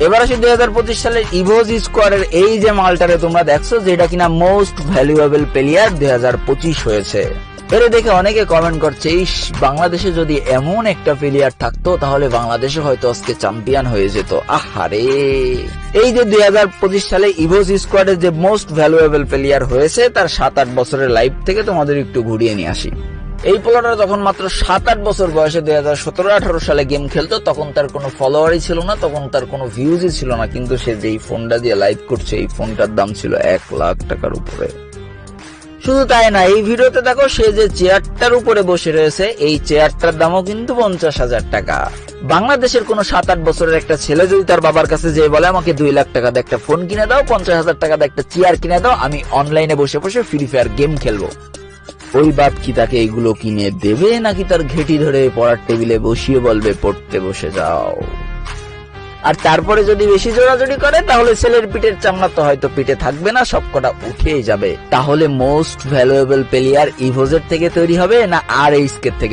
এবার আসি 2025 সালের ইভোজ স্কোয়াডের এই যে মালটারে তোমরা দেখছো, যেটা কিনা মোস্ট ভ্যালুয়েবল প্লেয়ার 2025 হয়েছে। এরে দেখে অনেকে কমেন্ট করছে, ইস বাংলাদেশে যদি এমন একটা প্লেয়ার থাকতো তাহলে বাংলাদেশে হয়তো আজকে চ্যাম্পিয়ন হয়ে যেত। আহারে, এই যে 2025 সালে ইভোজ স্কোয়াডের যে মোস্ট ভ্যালুয়েবল প্লেয়ার হয়েছে তার 7-8 বছরের লাইফ থেকে তোমাদের একটু ঘুরিয়ে নিয়ে আসি। এই পোলাটা যখন মাত্র 7-8 বছর বয়সে 2017-18 সালে গেম খেলতো, তখন তার কোনো ফলোয়ারই ছিল না, তখন তার কোনো ভিউজই ছিল না, কিন্তু সে যেই ফোনটা দিয়ে লাইভ করছে এই ফোনটার দাম ছিল 1 লাখ টাকার উপরে। শুধু তাই না, এই ভিডিওতে দেখো সে যে চেয়ারটার উপরে বসে রয়েছে এই চেয়ারটার দামও কিন্তু 50,000 টাকা। বাংলাদেশের কোন 7-8 বছরের একটা ছেলে যদি তার বাবার কাছে যেয়ে বলে আমাকে 2 লাখ টাকা দিয়ে একটা ফোন কিনে দাও, 50,000 টাকা দিয়ে একটা চেয়ার কিনে দাও, আমি অনলাইনে বসে বসে ফ্রি ফায়ার গেম খেলবো, ওই বাপ কি তাকে এগুলো কিনে দেবে, নাকি তার ঘেটি ধরে পড়ার টেবিলে বসিয়ে বলবে পড়তে বসে যাও? আর তারপরে যদি বেশি জোরাজোরি করে তাহলে ছেলের পিঠের চামড়া তো হয়তো পিঠে থাকবে না, সবকটা উঠেই যাবে। তাহলে মোস্ট ভ্যালুয়েবল প্লেয়ার ইভোজের থেকে তৈরি হবে না আর এইচকে থেকে?